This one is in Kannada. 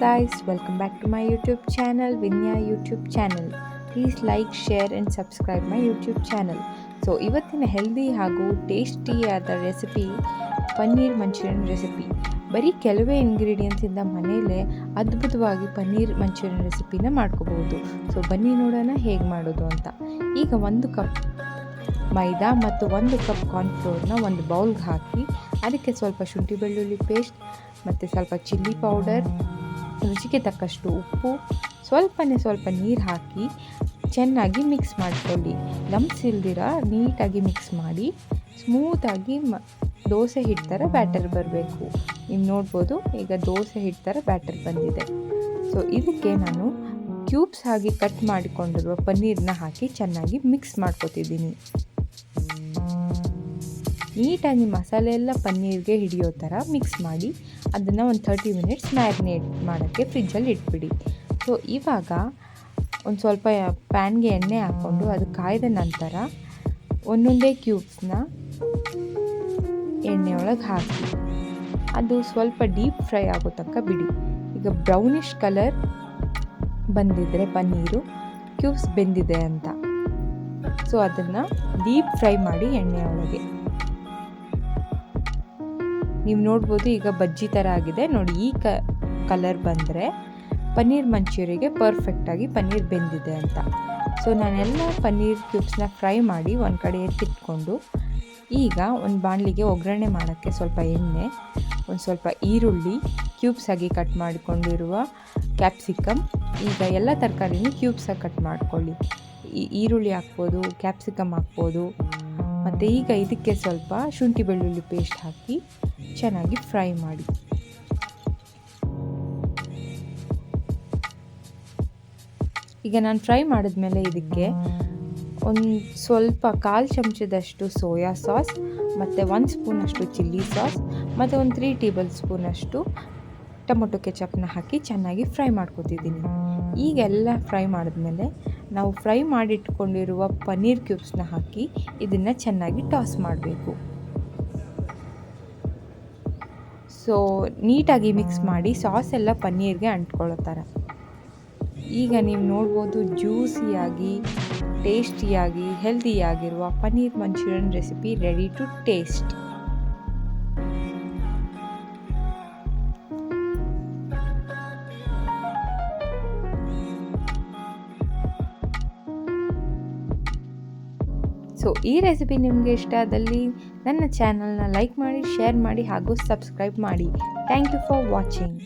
guys, welcome back to my YouTube channel, Vinya YouTube channel. Please like, share and subscribe my YouTube channel. So ಇವತ್ತಿನ ಹೆಲ್ದಿ ಹಾಗೂ ಟೇಸ್ಟಿಯಾದ ರೆಸಿಪಿ ಪನ್ನೀರ್ ಮಂಚೂರಿಯನ್ ರೆಸಿಪಿ. ಬರೀ ಕೆಲವೇ ಇಂಗ್ರೀಡಿಯೆಂಟ್ಸಿಂದ ಮನೆಯಲ್ಲೇ ಅದ್ಭುತವಾಗಿ ಪನ್ನೀರ್ ಮಂಚೂರಿಯನ್ ರೆಸಿಪಿನ ಮಾಡ್ಕೋಬಹುದು. ಸೊ ಬನ್ನಿ ನೋಡೋಣ ಹೇಗೆ ಮಾಡೋದು ಅಂತ. ಈಗ 1 ಕಪ್ ಮೈದಾ ಮತ್ತು 1 ಕಪ್ ಕಾರ್ನ್ಫ್ಲೋರ್ನ ಒಂದು ಬೌಲ್ಗೆ ಹಾಕಿ ಅದಕ್ಕೆ ಸ್ವಲ್ಪ ಶುಂಠಿ ಬೆಳ್ಳುಳ್ಳಿ ಪೇಸ್ಟ್ ಮತ್ತು ಸ್ವಲ್ಪ ಚಿಲ್ಲಿ ಪೌಡರ್, ರುಚಿಗೆ ತಕ್ಕಷ್ಟು ಉಪ್ಪು, ಸ್ವಲ್ಪ ನೀರು ಹಾಕಿ ಚೆನ್ನಾಗಿ ಮಿಕ್ಸ್ ಮಾಡಿಕೊಳ್ಳಿ. ಲಂಪ್ಸ್ ಇಲ್ದಿರ ನೀಟಾಗಿ ಮಿಕ್ಸ್ ಮಾಡಿ ಸ್ಮೂತಾಗಿ ದೋಸೆ ಹಿಟ್ಟು ಥರ ಬ್ಯಾಟರ್ ಬರಬೇಕು. ನೀವು ನೋಡ್ಬೋದು ಈಗ ದೋಸೆ ಹಿಟ್ಟು ಥರ ಬ್ಯಾಟರ್ ಬಂದಿದೆ. ಸೊ ಇದಕ್ಕೆ ನಾನು ಕ್ಯೂಬ್ಸ್ ಆಗಿ ಕಟ್ ಮಾಡಿಕೊಂಡಿರುವ ಪನ್ನೀರನ್ನ ಹಾಕಿ ಚೆನ್ನಾಗಿ ಮಿಕ್ಸ್ ಮಾಡ್ಕೊತಿದ್ದೀನಿ. ನೀಟಾಗಿ ಮಸಾಲೆ ಎಲ್ಲ ಪನ್ನೀರ್ಗೆ ಹಿಡಿಯೋ ಥರ ಮಿಕ್ಸ್ ಮಾಡಿ ಅದನ್ನು ಒಂದು 30 ಮಿನಿಟ್ಸ್ ಮ್ಯಾರಿನೇಟ್ ಮಾಡೋಕ್ಕೆ ಫ್ರಿಜ್ಜಲ್ಲಿ ಇಟ್ಬಿಡಿ. ಸೊ ಇವಾಗ ಒಂದು ಸ್ವಲ್ಪ ಪ್ಯಾನ್ಗೆ ಎಣ್ಣೆ ಹಾಕ್ಕೊಂಡು ಅದು ಕಾಯ್ದ ನಂತರ ಒಂದೊಂದೇ ಕ್ಯೂಬ್ಸ್ನ ಎಣ್ಣೆಯೊಳಗೆ ಹಾಕಿ ಅದು ಸ್ವಲ್ಪ ಡೀಪ್ ಫ್ರೈ ಆಗೋ ತನಕ ಬಿಡಿ. ಈಗ ಬ್ರೌನಿಷ್ ಕಲರ್ ಬಂದಿದ್ದರೆ ಪನ್ನೀರು ಕ್ಯೂಬ್ಸ್ ಬೆಂದಿದೆ ಅಂತ. ಸೊ ಅದನ್ನು ಡೀಪ್ ಫ್ರೈ ಮಾಡಿ ಎಣ್ಣೆಯೊಳಗೆ. ನೀವು ನೋಡ್ಬೋದು ಈಗ ಬಜ್ಜಿ ಥರ ಆಗಿದೆ ನೋಡಿ. ಈ ಕಲರ್ ಬಂದರೆ ಪನ್ನೀರ್ ಮಂಚೂರಿಗೆ ಪರ್ಫೆಕ್ಟಾಗಿ ಪನ್ನೀರ್ ಬೆಂದಿದೆ ಅಂತ. ಸೊ ನಾನೆಲ್ಲ ಪನ್ನೀರ್ ಕ್ಯೂಬ್ಸ್ನ ಫ್ರೈ ಮಾಡಿ ಒಂದು ಕಡೆ ಎತ್ತಿಟ್ಕೊಂಡು ಈಗ ಒಂದು ಬಾಣಲಿಗೆ ಒಗ್ಗರಣೆ ಮಾಡೋಕ್ಕೆ ಸ್ವಲ್ಪ ಎಣ್ಣೆ, ಒಂದು ಸ್ವಲ್ಪ ಈರುಳ್ಳಿ, ಕ್ಯೂಬ್ಸ್ ಆಗಿ ಕಟ್ ಮಾಡಿಕೊಂಡಿರುವ ಕ್ಯಾಪ್ಸಿಕಮ್, ಈಗ ಎಲ್ಲ ತರಕಾರಿನೂ ಕ್ಯೂಬ್ಸಾಗಿ ಕಟ್ ಮಾಡ್ಕೊಳ್ಳಿ. ಈರುಳ್ಳಿ ಹಾಕ್ಬೋದು, ಕ್ಯಾಪ್ಸಿಕಮ್ ಹಾಕ್ಬೋದು. ಮತ್ತು ಈಗ ಇದಕ್ಕೆ ಸ್ವಲ್ಪ ಶುಂಠಿ ಬೆಳ್ಳುಳ್ಳಿ ಪೇಸ್ಟ್ ಹಾಕಿ ಚೆನ್ನಾಗಿ ಫ್ರೈ ಮಾಡಿ. ಈಗ ನಾನು ಫ್ರೈ ಮಾಡಿದ್ಮೇಲೆ ಇದಕ್ಕೆ ಒಂದು ಸ್ವಲ್ಪ 1/4 ಚಮಚದಷ್ಟು ಸೋಯಾ ಸಾಸ್ ಮತ್ತು 1 ಸ್ಪೂನಷ್ಟು ಚಿಲ್ಲಿ ಸಾಸ್ ಮತ್ತು ಒಂದು 3 ಟೇಬಲ್ ಸ್ಪೂನಷ್ಟು ಟೊಮೊಟೊ ಕೆಚಪ್ನ ಹಾಕಿ ಚೆನ್ನಾಗಿ ಫ್ರೈ ಮಾಡ್ಕೊತಿದ್ದೀನಿ. ಈಗೆಲ್ಲ ಫ್ರೈ ಮಾಡಿದ್ಮೇಲೆ ನಾವು ಫ್ರೈ ಮಾಡಿಟ್ಕೊಂಡಿರುವ ಪನ್ನೀರ್ ಕ್ಯೂಬ್ಸ್ನ ಹಾಕಿ ಇದನ್ನು ಚೆನ್ನಾಗಿ ಟಾಸ್ ಮಾಡಬೇಕು. ಸೊ ನೀಟಾಗಿ ಮಿಕ್ಸ್ ಮಾಡಿ ಸಾಸ್ ಎಲ್ಲ ಪನ್ನೀರ್ಗೆ ಅಂಟ್ಕೊಳ್ಳೋ ಥರ. ಈಗ ನೀವು ನೋಡ್ಬೋದು ಜ್ಯೂಸಿಯಾಗಿ, ಟೇಸ್ಟಿಯಾಗಿ, ಹೆಲ್ದಿಯಾಗಿರುವ paneer manchurian recipe ready to taste. So ಈ ರೆಸಿಪಿ ನಿಮಗೆ ಇಷ್ಟ ಆದಲ್ಲಿ ನನ್ನ ಚಾನಲ್ನ ಲೈಕ್ ಮಾಡಿ, ಶೇರ್ ಮಾಡಿ ಹಾಗೂ ಸಬ್ಸ್ಕ್ರೈಬ್ ಮಾಡಿ. Thank you for watching.